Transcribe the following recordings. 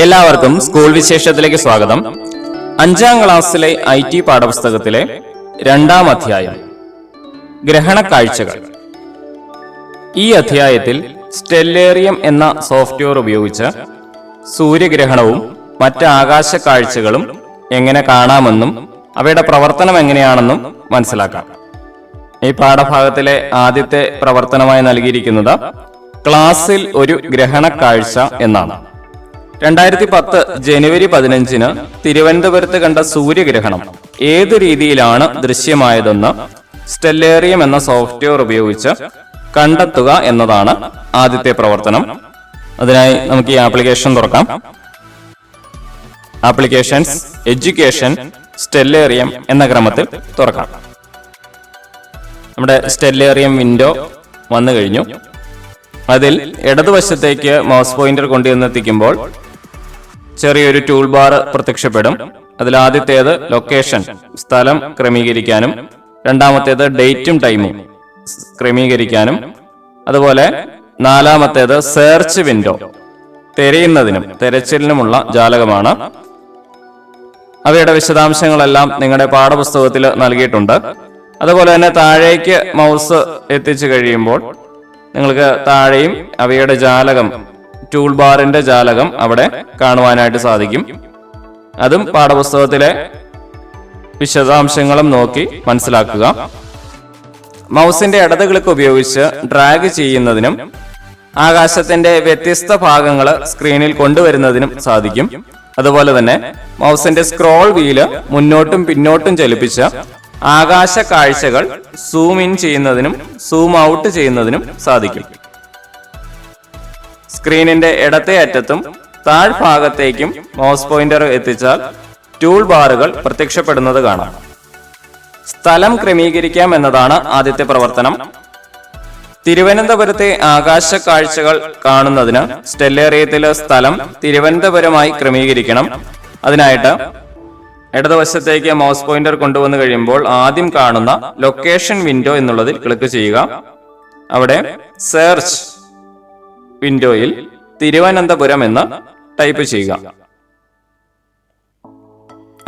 എല്ലാവർക്കും സ്കൂൾ വിശേഷത്തിലേക്ക് സ്വാഗതം. 5ാം ക്ലാസ്സിലെ IT പാഠപുസ്തകത്തിലെ 2ാം അധ്യായം ഗ്രഹണക്കാഴ്ചകൾ. ഈ അധ്യായത്തിൽ സ്റ്റെല്ലേറിയം എന്ന സോഫ്റ്റ്വെയർ ഉപയോഗിച്ച് സൂര്യഗ്രഹണവും മറ്റ് ആകാശ കാഴ്ചകളും എങ്ങനെ കാണാമെന്നും അവയുടെ പ്രവർത്തനം എങ്ങനെയാണെന്നും മനസ്സിലാക്കാം. ഈ പാഠഭാഗത്തിലെ ആദ്യത്തെ പ്രവർത്തനമായി നൽകിയിരിക്കുന്നത് ക്ലാസ്സിൽ ഒരു ഗ്രഹണക്കാഴ്ച എന്നാണ്. 2010 ജനുവരി 15 തിരുവനന്തപുരത്ത് കണ്ട സൂര്യഗ്രഹണം ഏത് രീതിയിലാണ് ദൃശ്യമായതെന്ന് സ്റ്റെല്ലേറിയം എന്ന സോഫ്റ്റ്വെയർ ഉപയോഗിച്ച് കണ്ടെത്തുക എന്നതാണ് ആദ്യത്തെ പ്രവർത്തനം. അതിനായി നമുക്ക് ഈ ആപ്ലിക്കേഷൻ തുറക്കാം. ആപ്ലിക്കേഷൻസ്, എഡ്യൂക്കേഷൻ, സ്റ്റെല്ലേറിയം എന്ന ക്രമത്തിൽ തുറക്കാം. നമ്മുടെ സ്റ്റെല്ലേറിയം വിൻഡോ വന്നു കഴിഞ്ഞു. അതിൽ ഇടതുവശത്തേക്ക് മൗസ് പോയിന്റർ കൊണ്ടുവന്നെത്തിക്കുമ്പോൾ ചെറിയൊരു ടൂൾ ബാർ പ്രത്യക്ഷപ്പെടും. അതിലാദ്യത്തേത് ലൊക്കേഷൻ, സ്ഥലം ക്രമീകരിക്കാനും, രണ്ടാമത്തേത് ഡേറ്റും ടൈമും ക്രമീകരിക്കാനും, അതുപോലെ 4ാമത്തേത് സെർച്ച് വിൻഡോ, തിരയുന്നതിനും തിരച്ചിലിനുമുള്ള ജാലകമാണ്. അവയുടെ വിശദാംശങ്ങളെല്ലാം നിങ്ങളുടെ പാഠപുസ്തകത്തിൽ നൽകിയിട്ടുണ്ട്. അതുപോലെ തന്നെ താഴേക്ക് മൗസ് എത്തിച്ചു കഴിയുമ്പോൾ നിങ്ങൾക്ക് താഴെയും അവയുടെ ജാലകം, ടൂൾ ബാറിന്റെ ജാലകം അവിടെ കാണുവാനായിട്ട് സാധിക്കും. അതും പാഠപുസ്തകത്തിലെ വിശദാംശങ്ങളും നോക്കി മനസ്സിലാക്കുക. മൗസിന്റെ ഇടത് ക്ലിക്ക് ഉപയോഗിച്ച് ഡ്രാഗ് ചെയ്യുന്നതിനും ആകാശത്തിന്റെ വ്യത്യസ്ത ഭാഗങ്ങൾ സ്ക്രീനിൽ കൊണ്ടുവരുന്നതിനും സാധിക്കും. അതുപോലെ തന്നെ മൗസിന്റെ സ്ക്രോൾ വീല് മുന്നോട്ടും പിന്നോട്ടും ചലിപ്പിച്ച് ആകാശ കാഴ്ചകൾ സൂം ഇൻ ചെയ്യുന്നതിനും സൂം ഔട്ട് ചെയ്യുന്നതിനും സാധിക്കും. സ്ക്രീനിന്റെ ഇടത്തെ അറ്റത്തും താഴ്ഭാഗത്തേക്കും മൗസ് പോയിന്റർ എത്തിച്ചാൽ ടൂൾ ബാറുകൾ പ്രത്യക്ഷപ്പെടുന്നത് കാണാം. സ്ഥലം ക്രമീകരിക്കാം എന്നതാണ് ആദ്യത്തെ പ്രവർത്തനം. തിരുവനന്തപുരത്തെ ആകാശ കാഴ്ചകൾ കാണുന്നതിന് സ്റ്റെല്ലേറിയത്തിലെ സ്ഥലം തിരുവനന്തപുരമായി ക്രമീകരിക്കണം. അതിനായിട്ട് ഇടതുവശത്തേക്ക് മൗസ് പോയിന്റർ കൊണ്ടുവന്നു കഴിയുമ്പോൾ ആദ്യം കാണുന്ന ലൊക്കേഷൻ വിൻഡോ എന്നുള്ളതിൽ ക്ലിക്ക് ചെയ്യുക. അവിടെ സെർച്ച് വിൻഡോയിൽ തിരുവനന്തപുരം എന്ന് ടൈപ്പ് ചെയ്യുക.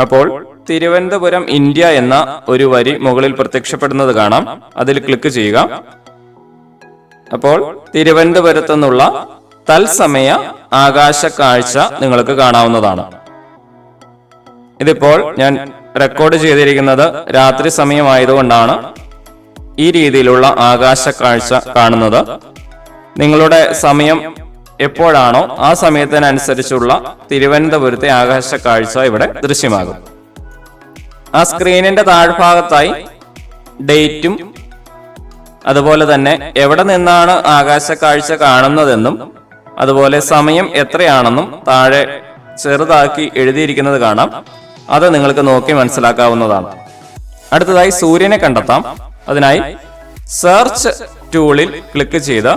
അപ്പോൾ തിരുവനന്തപുരം ഇന്ത്യ എന്ന ഒരു വരി മുകളിൽ പ്രത്യക്ഷപ്പെടുന്നത് കാണാം. അതിൽ ക്ലിക്ക് ചെയ്യുക. അപ്പോൾ തിരുവനന്തപുരത്തു നിന്നുള്ള തത്സമയ ആകാശ കാഴ്ച നിങ്ങൾക്ക് കാണാവുന്നതാണ്. ഇതിപ്പോൾ ഞാൻ റെക്കോർഡ് ചെയ്തിരിക്കുന്നത് രാത്രി സമയമായതുകൊണ്ടാണ് ഈ രീതിയിലുള്ള ആകാശ കാഴ്ച കാണുന്നത്. നിങ്ങളുടെ സമയം എപ്പോഴാണോ ആ സമയത്തിനനുസരിച്ചുള്ള തിരുവനന്തപുരത്തെ ആകാശ കാഴ്ച ഇവിടെ ദൃശ്യമാകും. ആ സ്ക്രീനിന്റെ താഴ്ഭാഗത്തായി ഡേറ്റും അതുപോലെ തന്നെ എവിടെ നിന്നാണ് ആകാശ കാഴ്ച കാണുന്നതെന്നും അതുപോലെ സമയം എത്രയാണെന്നും താഴെ ചെറുതാക്കി എഴുതിയിരിക്കുന്നത് കാണാം. അത് നിങ്ങൾക്ക് നോക്കി മനസ്സിലാക്കാവുന്നതാണ്. അടുത്തതായി സൂര്യനെ കണ്ടെത്താം. അതിനായി സെർച്ച് ടൂളിൽ ക്ലിക്ക് ചെയ്ത്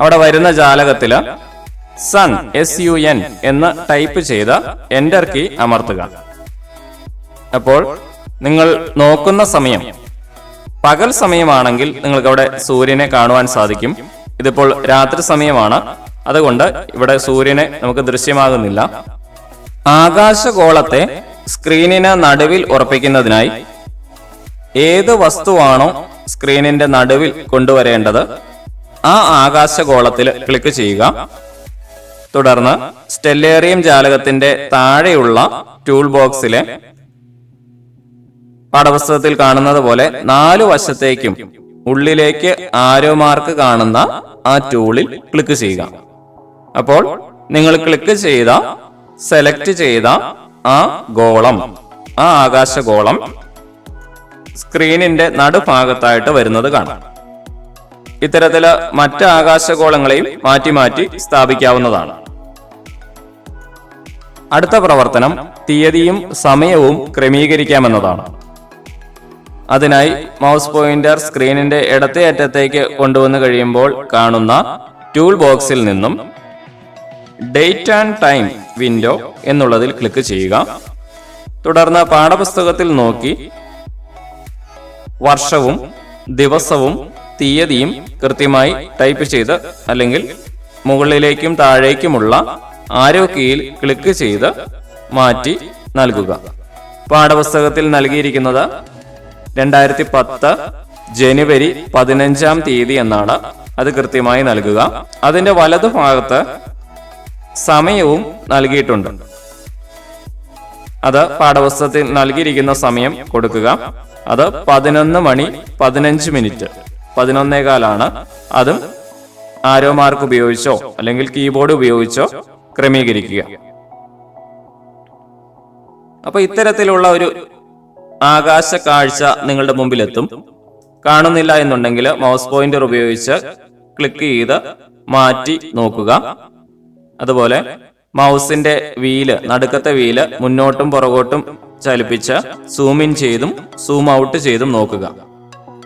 അവിടെ വരുന്ന ജാലകത്തില് സൺ SUN എന്ന് ടൈപ്പ് ചെയ്ത് എന്റർ കീ അമർത്തുക. അപ്പോൾ നിങ്ങൾ നോക്കുന്ന സമയം പകൽ സമയമാണെങ്കിൽ നിങ്ങൾക്ക് അവിടെ സൂര്യനെ കാണുവാൻ സാധിക്കും. ഇതിപ്പോൾ രാത്രി സമയമാണ്, അതുകൊണ്ട് ഇവിടെ സൂര്യനെ നമുക്ക് ദൃശ്യമാകുന്നില്ല. ആകാശഗോളത്തെ സ്ക്രീനിന് നടുവിൽ ഉറപ്പിക്കുന്നതിനായി ഏത് വസ്തുവാണോ സ്ക്രീനിന്റെ നടുവിൽ കൊണ്ടുവരേണ്ടത് ആ ആകാശഗോളത്തിൽ ക്ലിക്ക് ചെയ്യുക. തുടർന്ന് സ്റ്റെല്ലേറിയം ജാലകത്തിന്റെ താഴെയുള്ള ടൂൾ ബോക്സിലെ പാഠപുസ്തകത്തിൽ കാണുന്നത് പോലെ 4 വശത്തേക്കും ഉള്ളിലേക്ക് ആരോ മാർക്ക് കാണുന്ന ആ ടൂളിൽ ക്ലിക്ക് ചെയ്യുക. അപ്പോൾ നിങ്ങൾ ക്ലിക്ക് ചെയ്ത സെലക്ട് ചെയ്ത ആ ഗോളം, ആ ആകാശഗോളം സ്ക്രീനിന്റെ നടുഭാഗത്തായിട്ട് വരുന്നത് കാണാം. ഇത്തരത്തില് മറ്റ് ആകാശഗോളങ്ങളെയും മാറ്റി മാറ്റി സ്ഥാപിക്കാവുന്നതാണ്. അടുത്ത പ്രവർത്തനം തീയതിയും സമയവും ക്രമീകരിക്കാമെന്നതാണ്. അതിനായി മൗസ് പോയിന്റർ സ്ക്രീനിന്റെ ഇടത്തെ അറ്റത്തേക്ക് കൊണ്ടുവന്നു കഴിയുമ്പോൾ കാണുന്ന ടൂൾ ബോക്സിൽ നിന്നും ഡേറ്റ് ആൻഡ് ടൈം വിൻഡോ എന്നുള്ളതിൽ ക്ലിക്ക് ചെയ്യുക. തുടർന്ന് പാഠപുസ്തകത്തിൽ നോക്കി വർഷവും ദിവസവും തീയതിയും കൃത്യമായി ടൈപ്പ് ചെയ്ത് അല്ലെങ്കിൽ മുകളിലേക്കും താഴേക്കുമുള്ള ആരോ കീയിൽ ക്ലിക്ക് ചെയ്ത് മാറ്റി നൽകുക. പാഠപുസ്തകത്തിൽ നൽകിയിരിക്കുന്നത് 2010 ജനുവരി 15-ാം തീയതി എന്നാണ്. അത് കൃത്യമായി നൽകുക. അതിന്റെ വലതുഭാഗത്ത് സമയവും നൽകിയിട്ടുണ്ട്. അത് പാഠപുസ്തകത്തിൽ നൽകിയിരിക്കുന്ന സമയം കൊടുക്കുക. അത് 11:15 11:15 അതും ആരോ മാർക്ക് ഉപയോഗിച്ചോ അല്ലെങ്കിൽ കീബോർഡ് ഉപയോഗിച്ചോ ക്രമീകരിക്കുക. അപ്പൊ ഇത്തരത്തിലുള്ള ഒരു ആകാശ കാഴ്ച നിങ്ങളുടെ മുമ്പിലെത്തും. കാണുന്നില്ല എന്നുണ്ടെങ്കിൽ മൗസ് പോയിന്റർ ഉപയോഗിച്ച് ക്ലിക്ക് ചെയ്ത് മാറ്റി നോക്കുക. അതുപോലെ മൗസിന്റെ വീല്, നടുക്കത്തെ വീല് മുന്നോട്ടും പുറകോട്ടും ചലിപ്പിച്ച് സൂം ഇൻ ചെയ്തും സൂം ഔട്ട് ചെയ്തും നോക്കുക.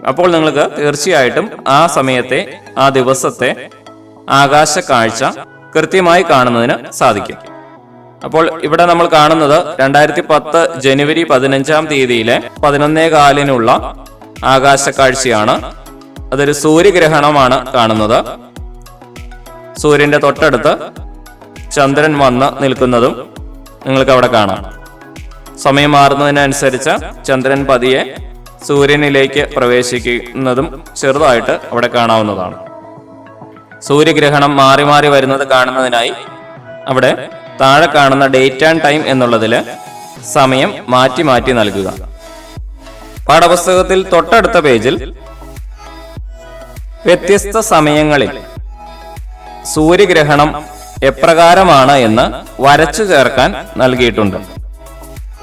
അപ്പോൾ നിങ്ങൾക്ക് തീർച്ചയായിട്ടും ആ സമയത്തെ, ആ ദിവസത്തെ ആകാശ കാഴ്ച കൃത്യമായി കാണുന്നതിന് സാധിക്കും. അപ്പോൾ ഇവിടെ നമ്മൾ കാണുന്നത് 2010 ജനുവരി 15-ാം തീയതിയിലെ 11:15 ആകാശ കാഴ്ചയാണ്. അതൊരു സൂര്യഗ്രഹണമാണ് കാണുന്നത്. സൂര്യന്റെ തൊട്ടടുത്ത് ചന്ദ്രൻ വന്ന് നിൽക്കുന്നതും നിങ്ങൾക്ക് അവിടെ കാണാം. സമയം മാറുന്നതിനനുസരിച്ച് ചന്ദ്രൻ പതിയെ സൂര്യനിലേക്ക് പ്രവേശിക്കുന്നതും ചെറുതായിട്ട് അവിടെ കാണാവുന്നതാണ്. സൂര്യഗ്രഹണം മാറി മാറി വരുന്നത് കാണുന്നതിനായി അവിടെ താഴെ കാണുന്ന ഡേറ്റ് ആൻഡ് ടൈം എന്നുള്ളതിൽ സമയം മാറ്റി മാറ്റി നൽകുക. പാഠപുസ്തകത്തിൽ തൊട്ടടുത്ത പേജിൽ വ്യത്യസ്ത സമയങ്ങളിൽ സൂര്യഗ്രഹണം എപ്രകാരമാണ് എന്ന് വരച്ചു ചേർക്കാൻ നൽകിയിട്ടുണ്ട്.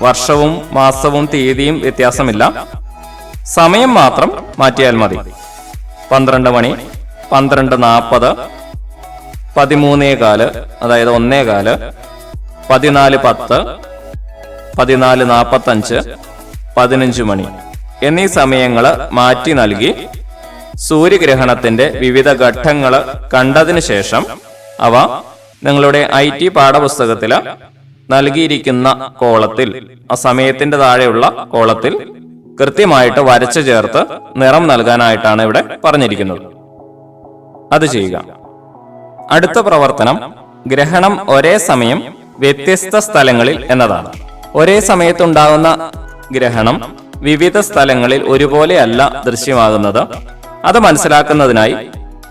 വർഷവും മാസവും തീയതിയും വ്യത്യാസമില്ല, സമയം മാത്രം മാറ്റിയാൽ മതി. 12 മണി, 12:40, 13:15 അതായത് 1:15, 14:10, 14:45, 15 മണി എന്നീ സമയങ്ങൾ മാറ്റി നൽകി സൂര്യഗ്രഹണത്തിന്റെ വിവിധ ഘട്ടങ്ങൾ കണ്ടതിനു ശേഷം അവ നിങ്ങളുടെ IT പാഠപുസ്തകത്തിൽ നൽകിയിരിക്കുന്ന കോളത്തിൽ, ആ സമയത്തിന്റെ താഴെയുള്ള കോളത്തിൽ കൃത്യമായിട്ട് വരച്ചു ചേർത്ത് നിറം നൽകാനായിട്ടാണ് ഇവിടെ പറഞ്ഞിരിക്കുന്നത്. അത് ചെയ്യുക. അടുത്ത പ്രവർത്തനം ഗ്രഹണം ഒരേ സമയം വ്യത്യസ്ത സ്ഥലങ്ങളിൽ എന്നതാണ്. ഒരേ സമയത്തുണ്ടാകുന്ന ഗ്രഹണം വിവിധ സ്ഥലങ്ങളിൽ ഒരുപോലെയല്ല ദൃശ്യമാകുന്നത്. അത് മനസ്സിലാക്കുന്നതിനായി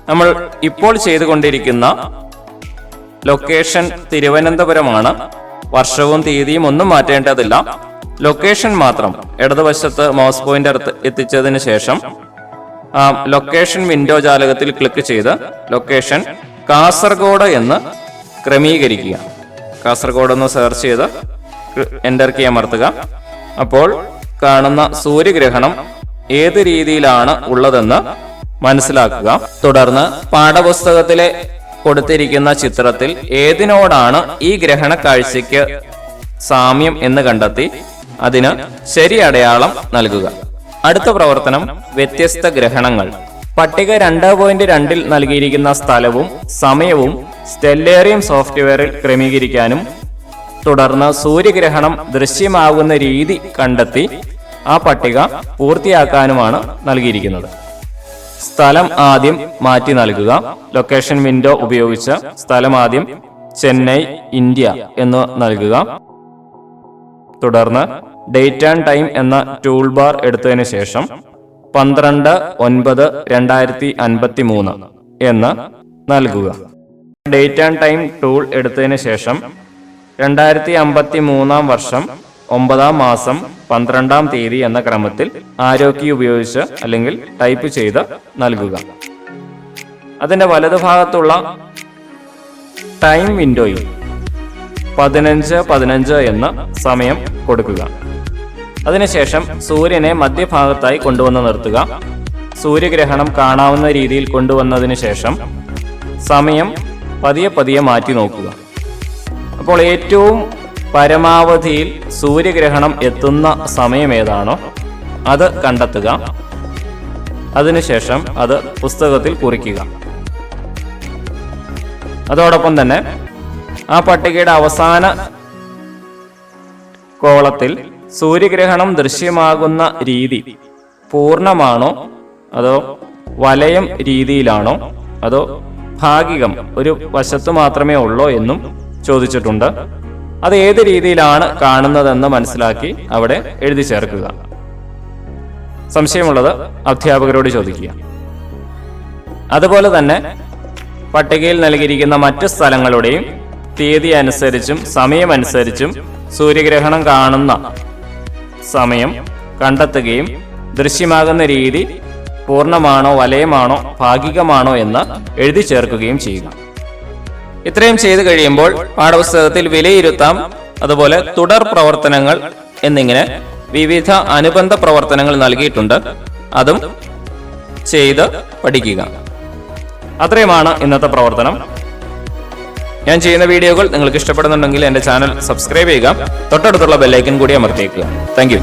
നമ്മൾ ഇപ്പോൾ ചെയ്തുകൊണ്ടിരിക്കുന്ന ലൊക്കേഷൻ തിരുവനന്തപുരമാണ്. വർഷവും തീയതിയും ഒന്നും മാറ്റേണ്ടതില്ല. ലൊക്കേഷൻ മാത്രം ഇടതുവശത്ത് മൗസ് പോയിന്റർ എത്തിച്ചതിന് ശേഷം ലൊക്കേഷൻ വിൻഡോ ജാലകത്തിൽ ക്ലിക്ക് ചെയ്ത് ലൊക്കേഷൻ കാസർഗോഡ് എന്ന് ക്രമീകരിക്കുക. കാസർഗോഡ് എന്ന് സെർച്ച് ചെയ്ത് എന്റർ കീ അമർത്തുക. അപ്പോൾ കാണുന്ന സൂര്യഗ്രഹണം ഏത് രീതിയിലാണ് ഉള്ളതെന്ന് മനസ്സിലാക്കുക. തുടർന്ന് പാഠപുസ്തകത്തിലെ കൊടുത്തിരിക്കുന്ന ചിത്രത്തിൽ ഏതിനോടാണ് ഈ ഗ്രഹണ കാഴ്ചയ്ക്ക് സാമ്യം എന്ന് കണ്ടെത്തി അതിന് ശരി അടയാളം നൽകുക. അടുത്ത പ്രവർത്തനം വ്യത്യസ്ത ഗ്രഹണങ്ങൾ. പട്ടിക 2.2 നൽകിയിരിക്കുന്ന സ്ഥലവും സമയവും സ്റ്റെല്ലേറിയം സോഫ്റ്റ്വെയറിൽ ക്രമീകരിക്കാനും തുടർന്ന് സൂര്യഗ്രഹണം ദൃശ്യമാകുന്ന രീതി കണ്ടെത്തി ആ പട്ടിക പൂർത്തിയാക്കാനുമാണ് നൽകിയിരിക്കുന്നത്. സ്ഥലം ആദ്യം മാറ്റി നൽകുക. ലൊക്കേഷൻ വിൻഡോ ഉപയോഗിച്ച് സ്ഥലം ആദ്യം ചെന്നൈ, ഇന്ത്യ എന്ന് നൽകുക. തുടർന്ന് ഡേറ്റ് ആൻഡ് ടൈം എന്ന ടൂൾ ബാർ എടുത്തതിന് ശേഷം 12/9/2053 എന്ന് നൽകുക. ഡേറ്റ് ആൻഡ് ടൈം ടൂൾ എടുത്തതിന് ശേഷം 2053 വർഷം 9-ാം മാസം 12-ാം തീയതി എന്ന ക്രമത്തിൽ ആരോ കീ ഉപയോഗിച്ച് അല്ലെങ്കിൽ ടൈപ്പ് ചെയ്ത് നൽകുക. അതിന്റെ വലതുഭാഗത്തുള്ള ടൈം വിൻഡോയിൽ 15:15 എന്ന സമയം കൊടുക്കുക. അതിനുശേഷം സൂര്യനെ മധ്യഭാഗത്തായി കൊണ്ടുവന്ന് നിർത്തുക. സൂര്യഗ്രഹണം കാണാവുന്ന രീതിയിൽ കൊണ്ടുവന്നതിന് ശേഷം സമയം പതിയെ പതിയെ മാറ്റി നോക്കുക. അപ്പോൾ ഏറ്റവും പരമാവധിയിൽ സൂര്യഗ്രഹണം എത്തുന്ന സമയം ഏതാണോ അത് കണ്ടെത്തുക. അതിനുശേഷം അത് പുസ്തകത്തിൽ കുറിക്കുക. അതോടൊപ്പം തന്നെ ആ പട്ടികയുടെ അവസാന കോളത്തിൽ സൂര്യഗ്രഹണം ദൃശ്യമാകുന്ന രീതി പൂർണ്ണമാണോ അതോ വലയം രീതിയിലാണോ അതോ ഭാഗികം ഒരു വശത്ത് മാത്രമേ ഉള്ളോ എന്നും ചോദിച്ചിട്ടുണ്ട്. അത് ഏത് രീതിയിലാണ് കാണുന്നതെന്ന് മനസ്സിലാക്കി അവിടെ എഴുതി ചേർക്കുക. സംശയമുള്ളത് അധ്യാപകരോട് ചോദിക്കുക. അതുപോലെ തന്നെ പട്ടികയിൽ നൽകിയിരിക്കുന്ന മറ്റ് സ്ഥലങ്ങളുടെയും തീയതി അനുസരിച്ചും സമയമനുസരിച്ചും സൂര്യഗ്രഹണം കാണുന്ന സമയം കണ്ടെത്തുകയും ദൃശ്യമാകുന്ന രീതി പൂർണ്ണമാണോ വലയമാണോ ഭാഗികമാണോ എന്ന് എഴുതി ചേർക്കുകയും ചെയ്യുക. ഇത്രയും ചെയ്തു കഴിയുമ്പോൾ പാഠപുസ്തകത്തിൽ വിലയിരുത്താം, അതുപോലെ തുടർ പ്രവർത്തനങ്ങൾ എന്നിങ്ങനെ വിവിധ അനുബന്ധ പ്രവർത്തനങ്ങൾ നൽകിയിട്ടുണ്ട്. അതും ചെയ്ത് പഠിക്കുക. അത്രയുമാണ് ഇന്നത്തെ പ്രവർത്തനം. ഞാൻ ചെയ്യുന്ന വീഡിയോകൾ നിങ്ങൾക്ക് ഇഷ്ടപ്പെടുന്നുണ്ടെങ്കിൽ എൻ്റെ ചാനൽ സബ്സ്ക്രൈബ് ചെയ്യുക. തൊട്ടടുത്തുള്ള ബെല്ലൈക്കൻ കൂടി അമർത്തിയേക്കുക. Thank you.